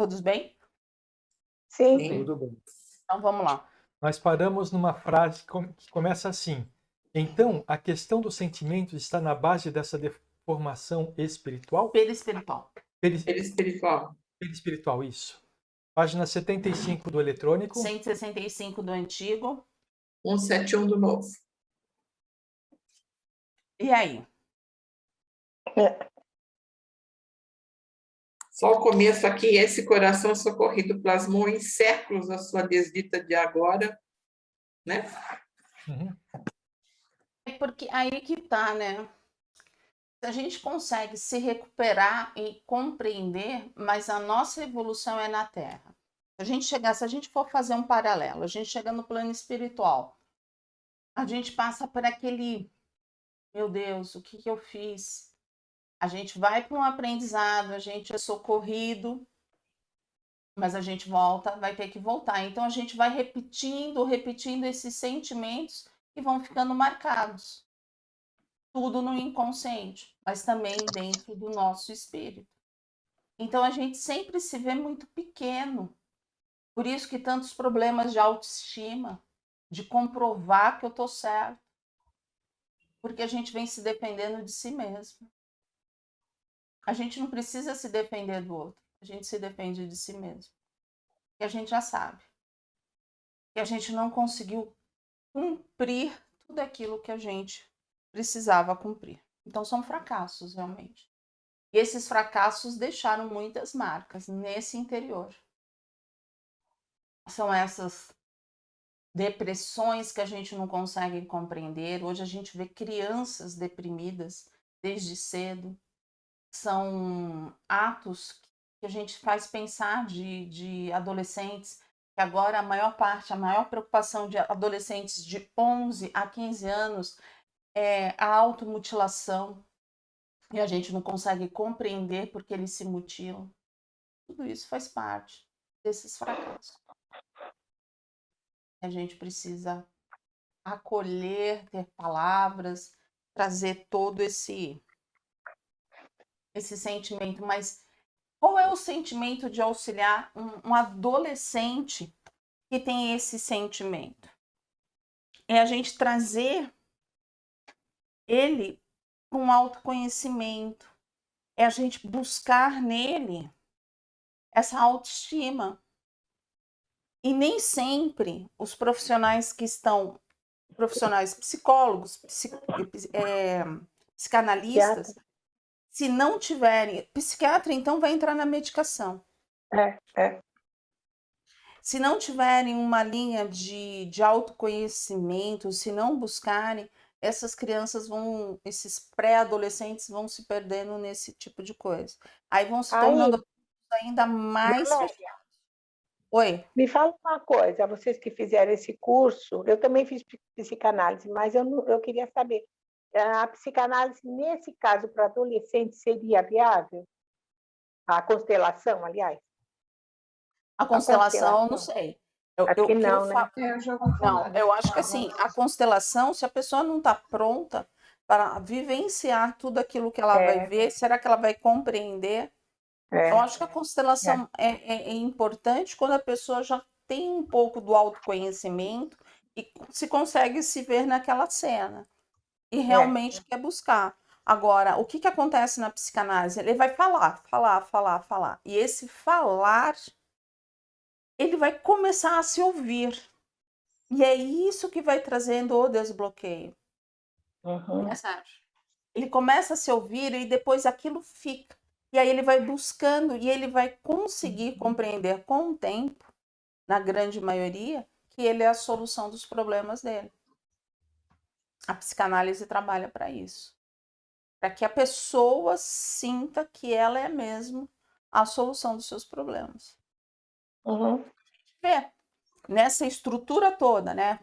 Todos bem? Sim. Tudo bem. Então vamos lá. Nós paramos numa frase que começa assim. Então, a questão dos sentimentos está na base dessa deformação espiritual? Perispiritual. Perispiritual. Perispiritual, isso. Página 75 do eletrônico. 165 do antigo. 171 do novo. E aí? Só o começo aqui, esse coração socorrido plasmou em séculos a sua desdita de agora, né? Uhum. É porque aí que tá, né? A gente consegue se recuperar e compreender, mas a nossa evolução é na Terra. Se a gente for fazer um paralelo, a gente chega no plano espiritual, a gente passa por aquele, meu Deus, o que eu fiz? A gente vai para um aprendizado, a gente é socorrido, mas a gente volta, vai ter que voltar. Então a gente vai repetindo esses sentimentos que vão ficando marcados. Tudo no inconsciente, mas também dentro do nosso espírito. Então a gente sempre se vê muito pequeno. Por isso que tantos problemas de autoestima, de comprovar que eu estou certo. Porque a gente vem se dependendo de si mesmo. A gente não precisa se defender do outro, a gente se defende de si mesmo. E a gente já sabe que a gente não conseguiu cumprir tudo aquilo que a gente precisava cumprir. Então são fracassos, realmente. E esses fracassos deixaram muitas marcas nesse interior. São essas depressões que a gente não consegue compreender. Hoje a gente vê crianças deprimidas desde cedo. São atos que a gente faz pensar de adolescentes, que agora a maior preocupação de adolescentes de 11 a 15 anos é a automutilação. E a gente não consegue compreender porque eles se mutilam. Tudo isso faz parte desses fracassos. A gente precisa acolher, ter palavras, trazer todo esse sentimento. Mas qual é o sentimento de auxiliar um adolescente que tem esse sentimento? É a gente trazer ele para um autoconhecimento. É a gente buscar nele essa autoestima. E nem sempre os profissionais que estão, profissionais psicólogos, psicanalistas, se não tiverem, psiquiatra então vai entrar na medicação. Se não tiverem uma linha de autoconhecimento, se não buscarem, essas crianças esses pré-adolescentes vão se perdendo nesse tipo de coisa. Aí vão se tornando ainda mais... Oi. Me fala uma coisa, vocês que fizeram esse curso, eu também fiz psicanálise, mas eu queria saber, a psicanálise, nesse caso, para adolescente, seria viável? A constelação, aliás? A constelação, não sei. Acho que não, né? Não, eu acho que assim, a constelação, se a pessoa não está pronta para vivenciar tudo aquilo que ela vai ver, será que ela vai compreender? Eu acho que a constelação é importante quando a pessoa já tem um pouco do autoconhecimento e se consegue se ver naquela cena e realmente quer buscar. Agora, o que acontece na psicanálise? Ele vai falar. E esse falar, ele vai começar a se ouvir. E é isso que vai trazendo o desbloqueio. Ele começa a se ouvir e depois aquilo fica. E aí ele vai buscando e ele vai conseguir compreender com o tempo, na grande maioria, que ele é a solução dos problemas dele. A psicanálise trabalha para isso. Para que a pessoa sinta que ela é mesmo a solução dos seus problemas. Vê, nessa estrutura toda, né?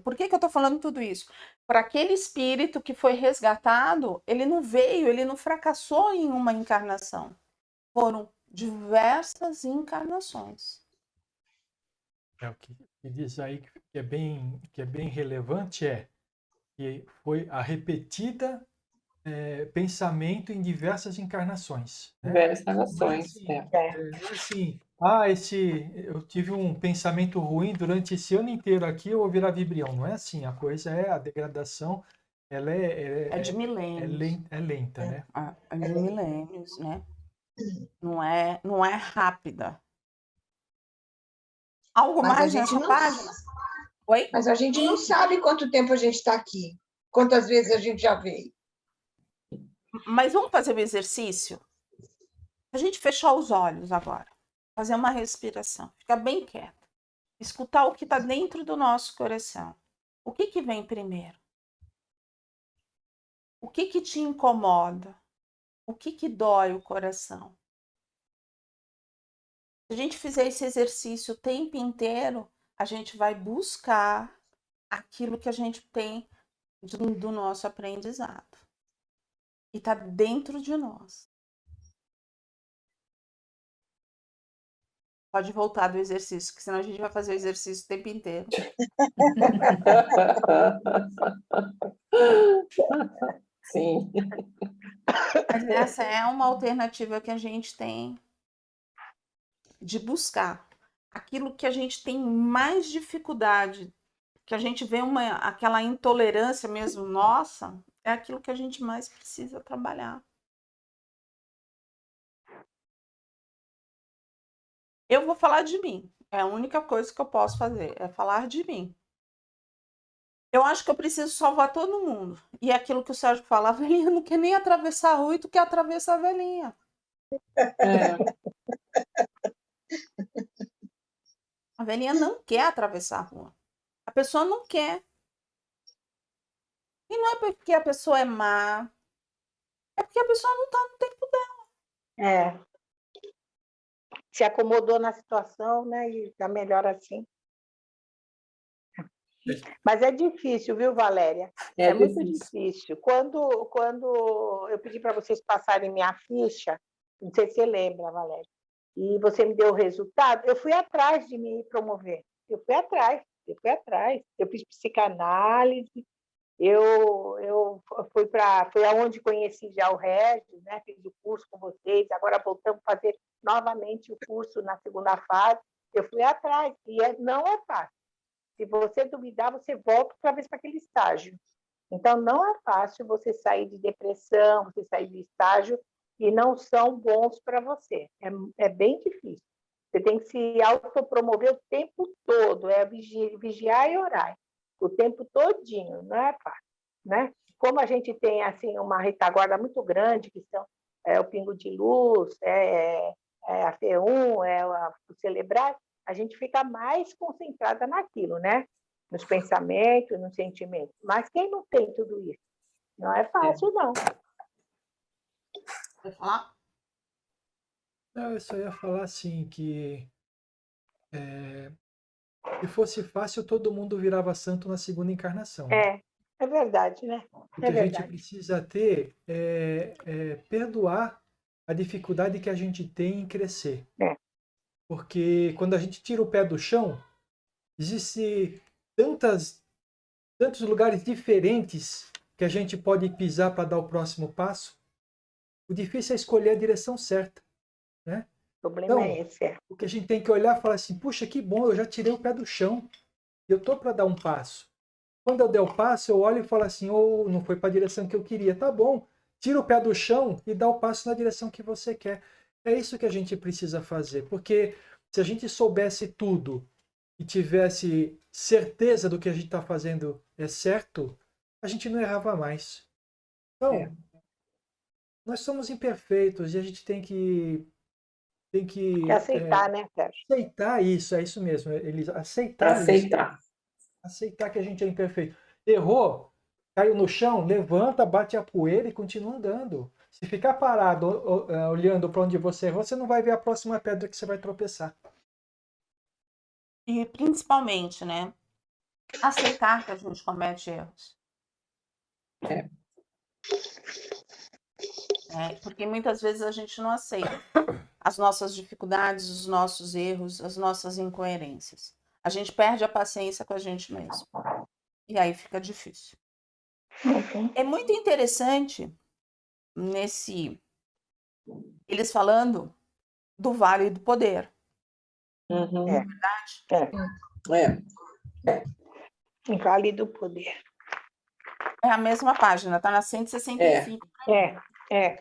Por que eu estou falando tudo isso? Para aquele espírito que foi resgatado, ele não veio, ele não fracassou em uma encarnação. Foram diversas encarnações. O que diz aí que é bem relevante que foi a repetida pensamento em diversas encarnações. Né? Diversas encarnações, Assim, Eu tive um pensamento ruim durante esse ano inteiro aqui, eu vou virar vibrião. Não é assim, a coisa é, a degradação, ela É de milênios. é lenta, né? É de milênios, né? Não é rápida. Algo Mas a mais gente nessa não, página? Oi? mas a gente não sabe quanto tempo a gente está aqui, quantas vezes a gente já veio. Mas vamos fazer o exercício? A gente fechar os olhos agora. Fazer uma respiração. Ficar bem quieto. Escutar o que está dentro do nosso coração. O que vem primeiro? O que te incomoda? O que dói o coração? Se a gente fizer esse exercício o tempo inteiro, a gente vai buscar aquilo que a gente tem do nosso aprendizado. E está dentro de nós. Pode voltar do exercício, porque senão a gente vai fazer o exercício o tempo inteiro. Sim. Mas essa é uma alternativa que a gente tem de buscar. Aquilo que a gente tem mais dificuldade, que a gente vê aquela intolerância mesmo nossa, é aquilo que a gente mais precisa trabalhar. Eu vou falar de mim. É a única coisa que eu posso fazer, é falar de mim. Eu acho que eu preciso salvar todo mundo. E é aquilo que o Sérgio fala, a velhinha não quer nem atravessar a rua e tu quer atravessar a velhinha. É. A velhinha não quer atravessar a rua. A pessoa não quer. E não é porque a pessoa é má, é porque a pessoa não está no tempo dela. É. Se acomodou na situação, né? E tá melhor assim. Mas é difícil, viu, Valéria? É muito difícil. Quando eu pedi para vocês passarem minha ficha, não sei se você lembra, Valéria, e você me deu o resultado, eu fui atrás de me promover. Eu fui atrás. Eu fiz psicanálise, foi aonde conheci já o Regis, né? Fiz o curso com vocês, agora voltamos a fazer novamente o curso na segunda fase. Eu fui atrás, e não é fácil. Se você duvidar, você volta outra vez para aquele estágio. Então, não é fácil você sair de depressão, você sair de estágio que não são bons para você. É bem difícil. Você tem que se autopromover o tempo todo, vigiar e orar. O tempo todinho, não é fácil, né? Como a gente tem assim uma retaguarda muito grande, que são o Pingo de Luz, a FE1, o Celebrar, a gente fica mais concentrada naquilo, né? Nos pensamentos, nos sentimentos. Mas quem não tem tudo isso? Não é fácil, não. Vai falar? Não, eu só ia falar assim que se fosse fácil, todo mundo virava santo na segunda encarnação. Né? É verdade, né? O que a gente precisa ter é perdoar a dificuldade que a gente tem em crescer. Porque quando a gente tira o pé do chão, existem tantos lugares diferentes que a gente pode pisar para dar o próximo passo. O difícil é escolher a direção certa. Né? O problema é esse. O que a gente tem que olhar e falar assim, puxa, que bom, eu já tirei o pé do chão. Eu estou para dar um passo. Quando eu der o passo, eu olho e falo assim, não foi para a direção que eu queria. Tá bom, tira o pé do chão e dá o passo na direção que você quer. É isso que a gente precisa fazer, porque se a gente soubesse tudo e tivesse certeza do que a gente está fazendo é certo, a gente não errava mais. Então, nós somos imperfeitos e a gente tem que aceitar, né, Sérgio? Aceitar isso, é isso mesmo, Elisa. Aceitar que a gente é imperfeito. Errou, caiu no chão, levanta, bate a poeira e continua andando. Se ficar parado olhando para onde você errou, você não vai ver a próxima pedra que você vai tropeçar. E principalmente, né? Aceitar que a gente comete erros. Porque muitas vezes a gente não aceita as nossas dificuldades, os nossos erros, as nossas incoerências. A gente perde a paciência com a gente mesmo. E aí fica difícil. É muito interessante eles falando do Vale do Poder. Uhum. É. Verdade? É. Vale do Poder. É a mesma página, tá na 165. É.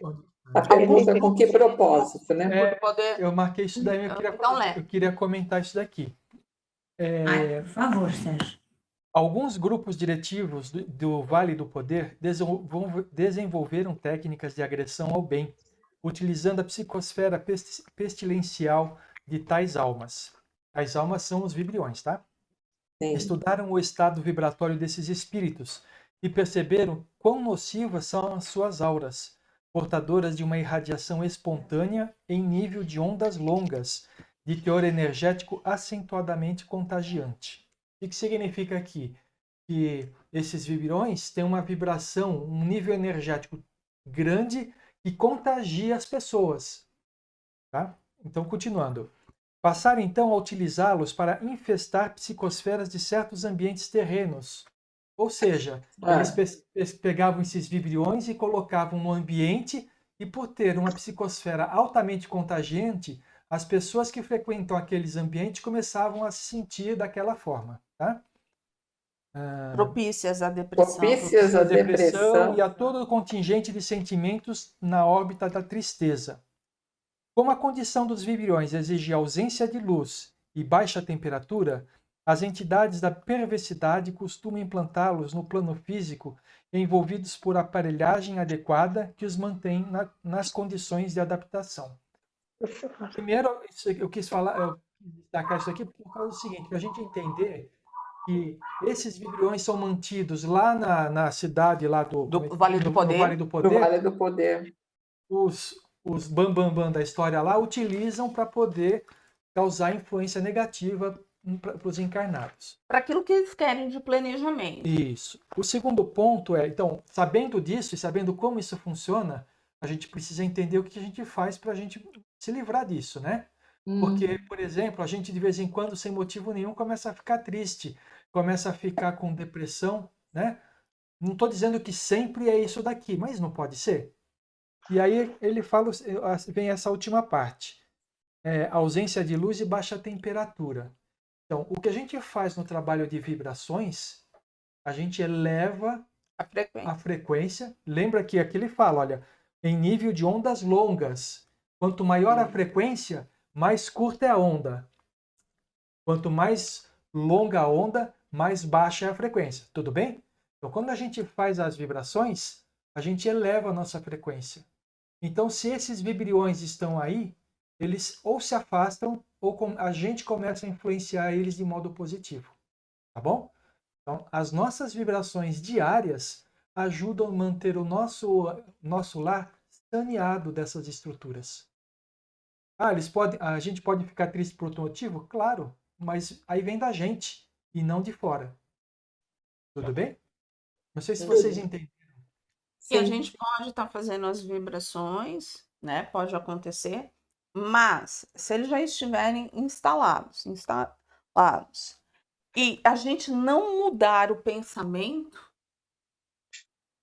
A pergunta é com que propósito, né? É, Poder... eu marquei isso daí, Então, lê. eu queria comentar isso daqui. Ai, por favor, Sérgio. Alguns grupos diretivos do Vale do Poder desenvolveram técnicas de agressão ao bem, utilizando a psicosfera pestilencial de tais almas. Tais almas são os vibriões, tá? Sim. Estudaram o estado vibratório desses espíritos e perceberam quão nocivas são as suas auras, portadoras de uma irradiação espontânea em nível de ondas longas, de teor energético acentuadamente contagiante. O que significa aqui? Que esses vibrões têm uma vibração, um nível energético grande que contagia as pessoas. Tá? Então, continuando. Passaram então a utilizá-los para infestar psicosferas de certos ambientes terrenos. Ou seja, eles pegavam esses vibriões e colocavam no ambiente, e por ter uma psicosfera altamente contagiante, as pessoas que frequentam aqueles ambientes começavam a se sentir daquela forma. Tá? Propícias à depressão. Propícias à depressão. E a todo o contingente de sentimentos na órbita da tristeza. Como a condição dos vibriões exige ausência de luz e baixa temperatura, as entidades da perversidade costumam implantá-los no plano físico, envolvidos por aparelhagem adequada que os mantém nas condições de adaptação. Primeiro, eu quis destacar isso aqui por causa do seguinte, para a gente entender que esses vibriões são mantidos lá na cidade lá do Vale do Poder. no Vale do Do Poder. Vale do Poder. Os bambambam da história lá utilizam para poder causar influência negativa para os encarnados. Para aquilo que eles querem de planejamento. Isso. O segundo ponto é, então, sabendo disso e sabendo como isso funciona, a gente precisa entender o que a gente faz para a gente se livrar disso, né? Porque, por exemplo, a gente de vez em quando, sem motivo nenhum, começa a ficar triste, começa a ficar com depressão, né? Não estou dizendo que sempre é isso daqui, mas não pode ser. E aí ele fala, vem essa última parte, ausência de luz e baixa temperatura. Então, o que a gente faz no trabalho de vibrações, a gente eleva a frequência. Lembra que aqui ele fala, olha, em nível de ondas longas. Quanto maior a frequência, mais curta é a onda. Quanto mais longa a onda, mais baixa é a frequência. Tudo bem? Então, quando a gente faz as vibrações, a gente eleva a nossa frequência. Então, se esses vibriões estão aí, eles ou se afastam ou a gente começa a influenciar eles de modo positivo. Tá bom? Então, as nossas vibrações diárias ajudam a manter o nosso lar saneado dessas estruturas. A gente pode ficar triste por outro motivo? Claro, mas aí vem da gente e não de fora. Tudo bem? Não sei se vocês entendem. E a gente pode estar fazendo as vibrações, né? Pode acontecer, mas se eles já estiverem instalados, e a gente não mudar o pensamento,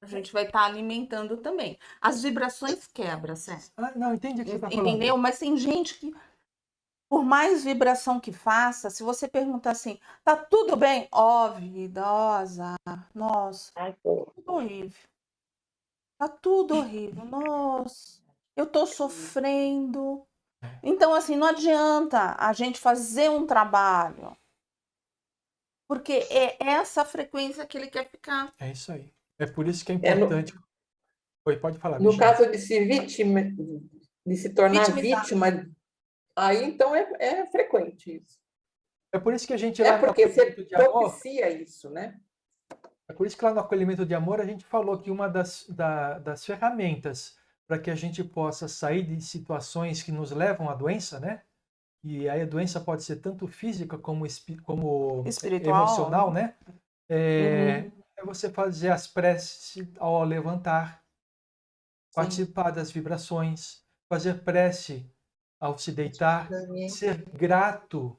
a gente vai estar alimentando também. As vibrações quebram, certo? Não, entendi o que você está falando. Entendeu? Mas tem gente que, por mais vibração que faça, se você perguntar assim, tá tudo bem? Ó, vida, ó, azar, nossa, tudo horrível. Tá tudo horrível, nossa, eu tô sofrendo. Então, assim, não adianta a gente fazer um trabalho, porque é essa frequência que ele quer ficar. É isso aí. É por isso que é importante. Oi, pode falar. No Virginia. caso de se tornar vítima, aí então é frequente isso. É por isso que a gente lá porque no você acolhimento de amor, propicia isso, né? é por isso que lá no acolhimento de amor a gente falou que uma das ferramentas para que a gente possa sair de situações que nos levam à doença, né? E aí a doença pode ser tanto física como Espiritual, emocional, né? É você fazer as preces ao levantar, participar das vibrações, fazer prece ao se deitar, ser grato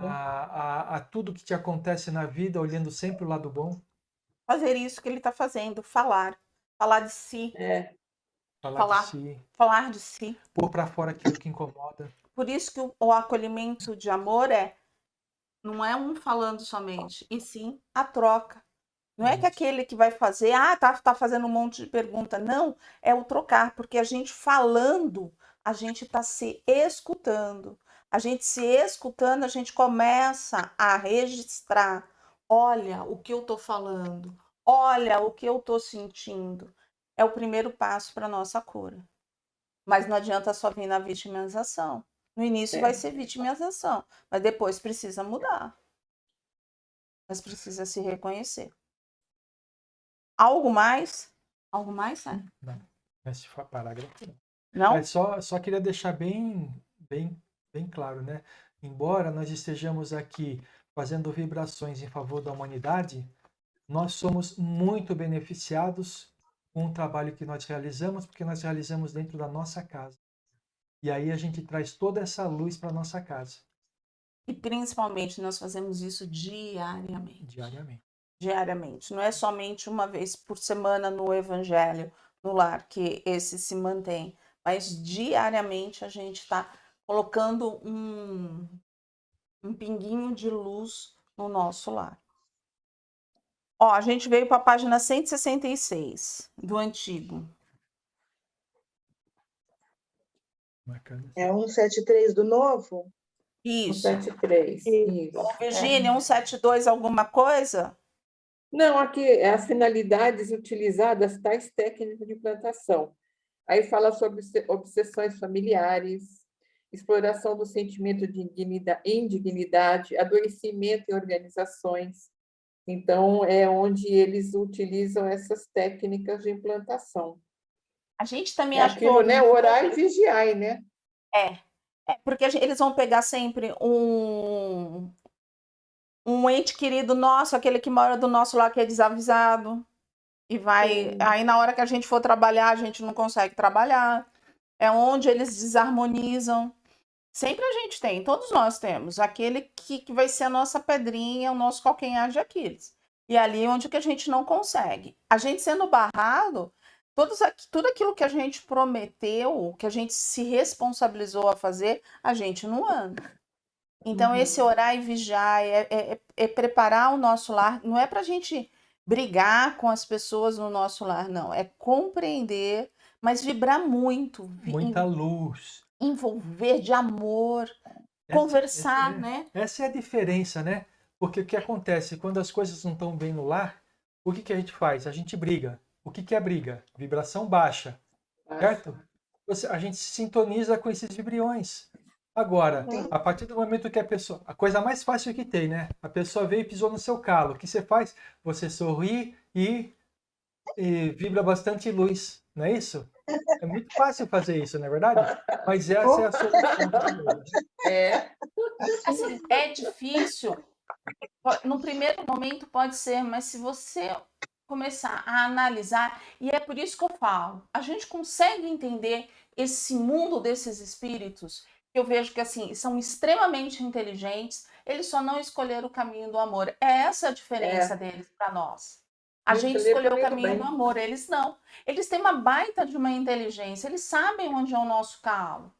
a tudo que te acontece na vida, olhando sempre o lado bom. Fazer isso que ele está fazendo, falar de si. Falar de si. Falar de si. Pôr para fora aquilo que incomoda. por isso que o acolhimento de amor não é um falando somente, e sim a troca. Não é que aquele que vai fazer, tá fazendo um monte de pergunta. Não, é o trocar, porque a gente falando, a gente está se escutando. A gente se escutando, a gente começa a registrar. Olha o que eu estou falando. Olha o que eu estou sentindo. É o primeiro passo para a nossa cura. Mas não adianta só vir na vitimização. No início vai ser vitimização, mas depois precisa mudar. Mas precisa se reconhecer. Algo mais? Algo mais, né? Não, esse parágrafo não. Não? Mas só queria deixar bem claro, né? Embora nós estejamos aqui fazendo vibrações em favor da humanidade, nós somos muito beneficiados com o trabalho que nós realizamos, porque nós realizamos dentro da nossa casa. E aí a gente traz toda essa luz para a nossa casa. E principalmente nós fazemos isso diariamente. Diariamente. Não é somente uma vez por semana no Evangelho, no lar, que esse se mantém. Mas diariamente a gente está colocando um pinguinho de luz no nosso lar. Ó, a gente veio para a página 166 do Antigo. Bacana. É 173 do Novo? Isso. 173. Isso. Ô, Virgínia, 172 alguma coisa? Não, aqui é as finalidades utilizadas tais técnicas de implantação. Aí fala sobre obsessões familiares, exploração do sentimento de indignidade, adoecimento em organizações. Então, é onde eles utilizam essas técnicas de implantação. A gente também É achou... aquilo, né? Orar e vigiar, né? Porque eles vão pegar sempre um ente querido nosso, aquele que mora do nosso lado, que é desavisado, e vai... Sim. Aí na hora que a gente for trabalhar, a gente não consegue trabalhar. É onde eles desarmonizam. Sempre a gente tem, todos nós temos, aquele que vai ser a nossa pedrinha, o nosso calcanhar de Aquiles. E ali onde que a gente não consegue. A gente sendo barrado, tudo aquilo que a gente prometeu, que a gente se responsabilizou a fazer, a gente não anda. Então, esse orar e vigiar é preparar o nosso lar. Não é para a gente brigar com as pessoas no nosso lar, não. É compreender, mas vibrar muito. Muita luz. Envolver de amor, conversar, né? Essa é a diferença, né? Porque o que acontece quando as coisas não estão bem no lar, o que a gente faz? A gente briga. O que é briga? Vibração baixa, certo? A gente se sintoniza com esses vibriões. Agora, a partir do momento que a coisa mais fácil que tem, né? A pessoa veio e pisou no seu calo. O que você faz? Você sorri e vibra bastante luz, não é isso? É muito fácil fazer isso, não é verdade? Mas essa é a solução. Assim, é difícil. No primeiro momento pode ser, mas se você começar a analisar, e é por isso que eu falo, a gente consegue entender esse mundo desses espíritos, que eu vejo que assim, são extremamente inteligentes, eles só não escolheram o caminho do amor. É essa a diferença deles para nós. A gente escolheu o caminho do amor, eles não. Eles têm uma baita de uma inteligência, eles sabem onde é o nosso calo.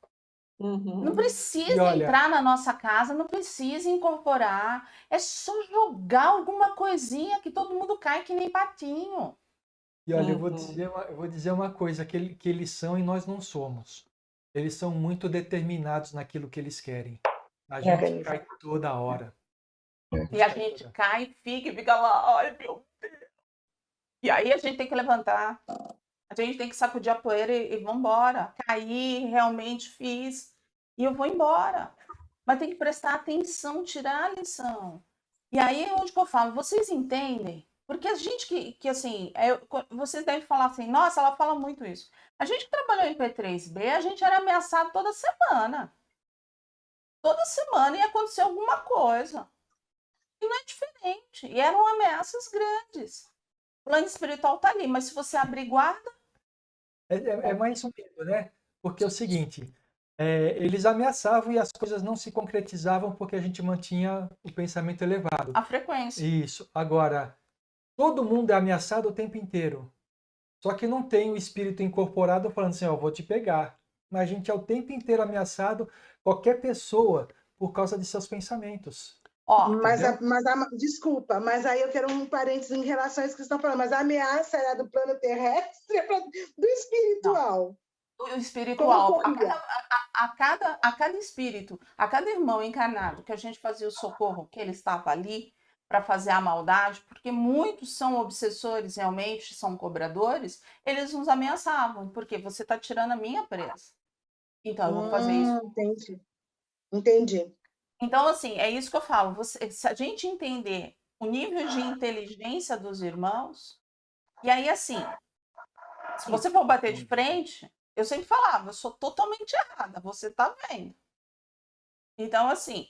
Não precisa entrar na nossa casa, não precisa incorporar. É só jogar alguma coisinha que todo mundo cai que nem patinho. E olha, eu vou dizer uma coisa, que eles são e nós não somos. Eles são muito determinados naquilo que eles querem. A gente cai toda hora. E a gente cai, fica lá, ai meu Deus. E aí a gente tem que levantar. A gente tem que sacudir a poeira e vambora. Caí, realmente fiz. E eu vou embora. Mas tem que prestar atenção, tirar a lição. E aí é onde que eu falo, vocês entendem? Porque a gente que assim, vocês devem falar assim, nossa, ela fala muito isso. A gente que trabalhou em P3B, a gente era ameaçado toda semana. Toda semana ia acontecer alguma coisa. E não é diferente. E eram ameaças grandes. O plano espiritual tá ali, mas se você abrir guarda... É mais um medo, né? Porque é o seguinte, eles ameaçavam e as coisas não se concretizavam porque a gente mantinha o pensamento elevado. A frequência. Isso. Agora, todo mundo é ameaçado o tempo inteiro. Só que não tem o espírito incorporado falando assim, ó, vou te pegar. Mas a gente é o tempo inteiro ameaçado qualquer pessoa por causa de seus pensamentos. Ó, Desculpa, mas aí eu quero um parênteses em relação a isso que vocês estão falando. Mas a ameaça era do plano terrestre, do espiritual. o espiritual, Como seria? a cada espírito, a cada irmão encarnado que a gente fazia o socorro, que ele estava ali para fazer a maldade, porque muitos são obsessores realmente, são cobradores, eles nos ameaçavam, porque você está tirando a minha presa. Então, eu vou fazer isso. Entendi. Então, assim, é isso que eu falo. Se a gente entender o nível de inteligência dos irmãos, e aí, assim, se você for bater de frente, eu sempre falava, eu sou totalmente errada, você tá vendo. Então, assim,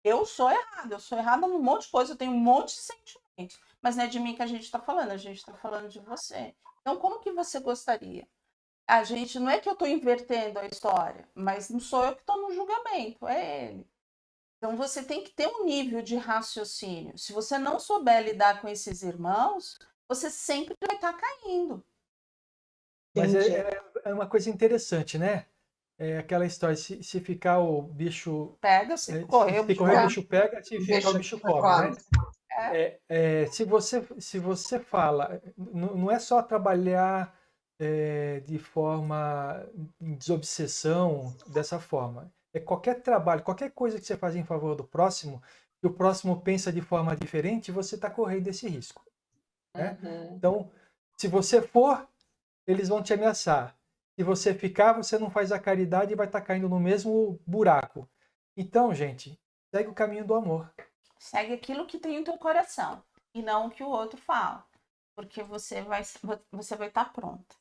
eu sou errada num monte de coisa, eu tenho um monte de sentimentos, mas não é de mim que a gente está falando, a gente está falando de você. Então, como que você gostaria? A gente, não é que eu estou invertendo a história, mas não sou eu que estou no julgamento, é ele. Então, você tem que ter um nível de raciocínio. Se você não souber lidar com esses irmãos, você sempre vai estar caindo. Mas Entendi. é uma coisa interessante, né? É aquela história, se ficar o bicho... Pega, se correr, se correr o bicho pega, se ficar o bicho come, né? Se você fala, não é só trabalhar de forma em desobsessão dessa forma. É qualquer trabalho, qualquer coisa que você faz em favor do próximo, que o próximo pensa de forma diferente, você está correndo esse risco. Né? Então, se você for, eles vão te ameaçar. Se você ficar, você não faz a caridade e vai estar caindo no mesmo buraco. Então, gente, segue o caminho do amor. Segue aquilo que tem no teu coração e não o que o outro fala, porque você vai estar pronta.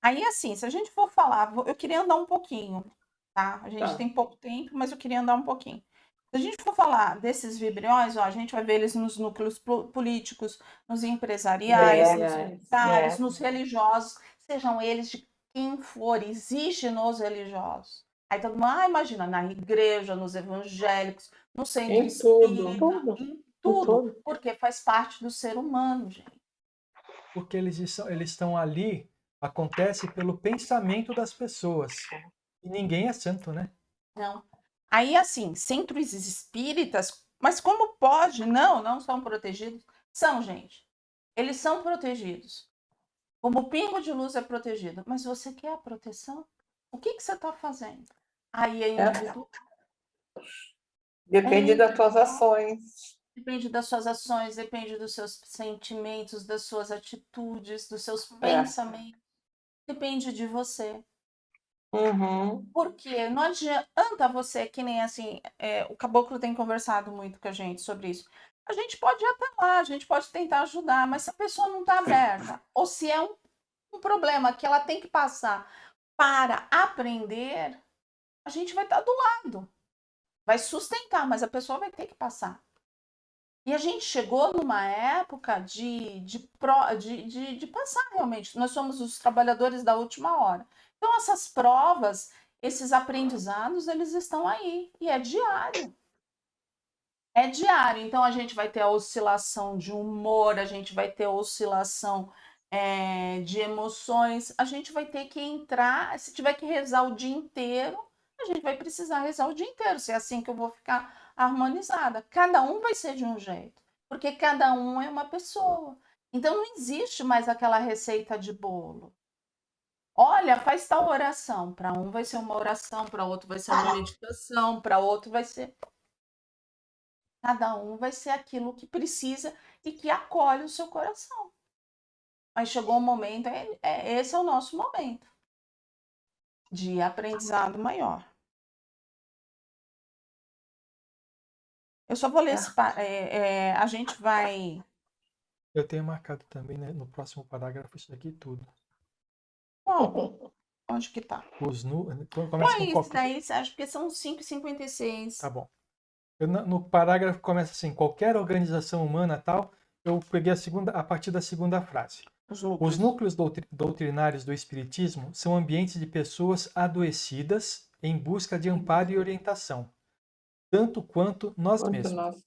Aí, assim, se a gente for falar, eu queria andar um pouquinho, tá? A gente tem pouco tempo, mas eu queria andar um pouquinho. Se a gente for falar desses vibriões, ó, a gente vai ver eles nos núcleos políticos, nos empresariais, nos militares, nos religiosos, sejam eles de quem for, existe nos religiosos. Aí todo mundo, imagina, na igreja, nos evangélicos, no centro espírita, em tudo, porque faz parte do ser humano, gente. Porque eles estão ali, acontece pelo pensamento das pessoas. E ninguém é santo, né? Não. Aí, assim, centros espíritas, mas como pode? Não são protegidos. São, gente. Eles são protegidos. Como o pingo de luz é protegido. Mas você quer a proteção? O que você está fazendo? Aí é individual. Depende das suas ações. Depende das suas ações, depende dos seus sentimentos, das suas atitudes, dos seus pensamentos. Depende de você. Porque não adianta você, que nem assim, o Caboclo tem conversado muito com a gente sobre isso. A gente pode ir até lá, a gente pode tentar ajudar, mas se a pessoa não está aberta, ou se é um problema que ela tem que passar para aprender, a gente vai estar do lado. Vai sustentar, mas a pessoa vai ter que passar. E a gente chegou numa época de passar realmente. Nós somos os trabalhadores da última hora. Então, essas provas, esses aprendizados, eles estão aí. E é diário. É diário. Então, a gente vai ter a oscilação de humor, a gente vai ter a oscilação de emoções. A gente vai ter que entrar, se tiver que rezar o dia inteiro, a gente vai precisar rezar o dia inteiro. Se é assim que eu vou ficar harmonizada. Cada um vai ser de um jeito, porque cada um é uma pessoa. Então não existe mais aquela receita de bolo. Olha, faz tal oração. Para um vai ser uma oração, para outro vai ser uma meditação, para outro vai ser. Cada um vai ser aquilo que precisa e que acolhe o seu coração. Mas chegou um momento, esse é o nosso momento de aprendizado maior. Eu só vou ler a gente vai... Eu tenho marcado também, né, no próximo parágrafo isso daqui tudo. Qual? Onde que tá? Começa com isso daí, acho que são 5,56. Tá bom. No parágrafo começa assim, qualquer organização humana tal, eu peguei a partir da segunda frase. Os núcleos doutrinários do Espiritismo são ambientes de pessoas adoecidas em busca de amparo e orientação, tanto quanto nós mesmos.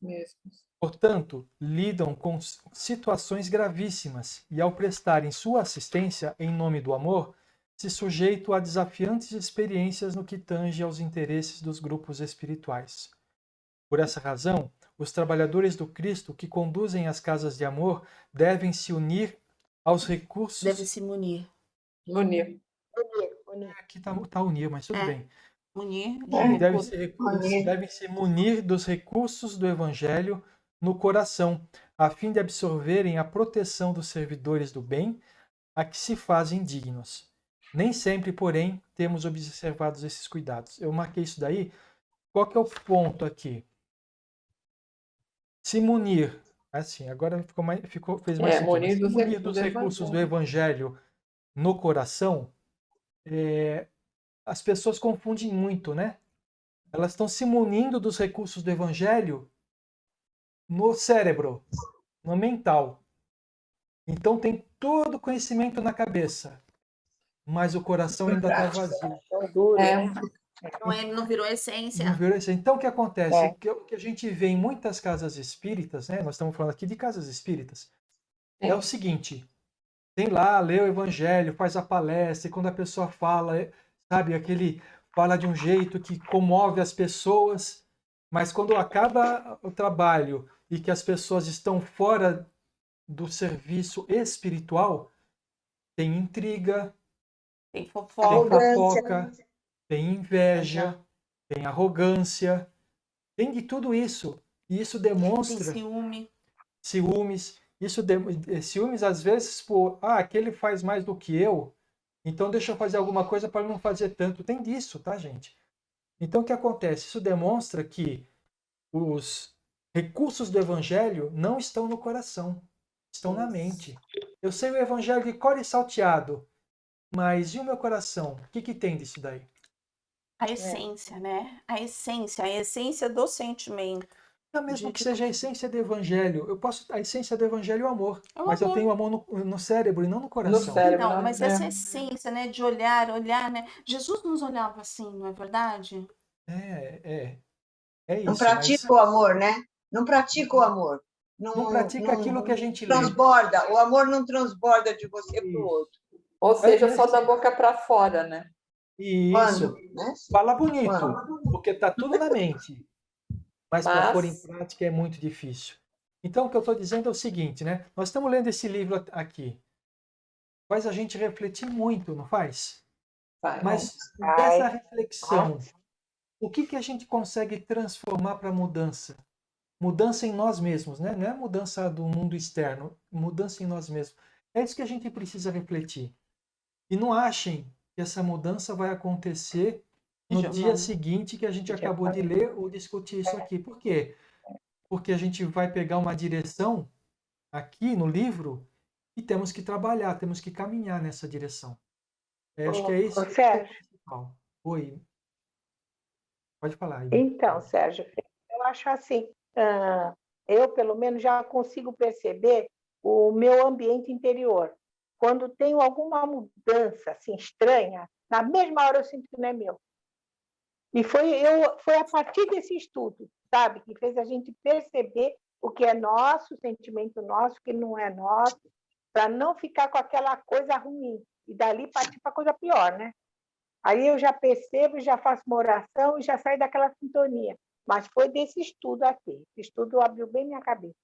Portanto, lidam com situações gravíssimas e, ao prestarem sua assistência em nome do amor, se sujeito a desafiantes experiências no que tange aos interesses dos grupos espirituais. Por essa razão, os trabalhadores do Cristo que conduzem as casas de amor devem se unir aos recursos... Deve se munir. Munir. Aqui tá unir, mas tudo bem. Munir de Devem se munir dos recursos do Evangelho no coração, a fim de absorverem a proteção dos servidores do bem a que se fazem dignos. Nem sempre, porém, temos observado esses cuidados. Eu marquei isso daí. Qual que é o ponto aqui? Se munir, assim, agora fez mais sentido. Munir Se munir dos recursos do Evangelho no coração, as pessoas confundem muito, né? Elas estão se munindo dos recursos do Evangelho no cérebro, no mental. Então tem todo o conhecimento na cabeça, mas o coração ainda está vazio. Não virou essência. Não virou essência. Então o que acontece? O que a gente vê em muitas casas espíritas, né? Nós estamos falando aqui de casas espíritas, é o seguinte: tem lá, lê o Evangelho, faz a palestra, e quando a pessoa fala, sabe, fala de um jeito que comove as pessoas, mas quando acaba o trabalho e que as pessoas estão fora do serviço espiritual, tem intriga, tem tem fofoca, fofoca, tem inveja, tem arrogância, tem de tudo isso. E isso demonstra... Tem ciúmes. Ciúmes, às vezes, por aquele faz mais do que eu, então deixa eu fazer alguma coisa para não fazer tanto. Tem disso, tá, gente? Então, o que acontece? Isso demonstra que os recursos do Evangelho não estão no coração, estão na mente. Eu sei o Evangelho de cor e salteado, mas e o meu coração? O que tem disso daí? A essência, né? A essência do sentimento. Não, mesmo que seja a essência do Evangelho, a essência do Evangelho é o amor, mas eu tenho amor no cérebro e não no coração. No cérebro, não, mas essa essência, né, de olhar, né? Jesus nos olhava assim, não é verdade? É isso. Não pratica o amor, né? Não pratica o amor. Não pratica aquilo que a gente transborda. O amor não transborda de você para o outro. Ou seja, só da boca para fora, né? Isso. Né? Fala bonito, porque está tudo na mente. Mas para pôr em prática é muito difícil. Então, o que eu estou dizendo é o seguinte, né? Nós estamos lendo esse livro aqui. Faz a gente refletir muito, não faz? Mas dessa reflexão, o que a gente consegue transformar para mudança? Mudança em nós mesmos, né? Não é mudança do mundo externo, mudança em nós mesmos. É isso que a gente precisa refletir. E não achem que essa mudança vai acontecer no dia seguinte que a gente acabou de ler ou discutir isso aqui. Por quê? Porque a gente vai pegar uma direção aqui no livro e temos que trabalhar, temos que caminhar nessa direção. Acho que é isso. Sérgio. Oi. Pode falar. Então, Sérgio, eu acho assim, eu pelo menos já consigo perceber o meu ambiente interior. Quando tenho alguma mudança assim, estranha, na mesma hora eu sinto que não é meu. E foi a partir desse estudo, sabe, que fez a gente perceber o que é nosso, o sentimento nosso, o que não é nosso, para não ficar com aquela coisa ruim. E dali partir para coisa pior, né? Aí eu já percebo, já faço uma oração e já saio daquela sintonia. Mas foi desse estudo aqui. Esse estudo abriu bem minha cabeça.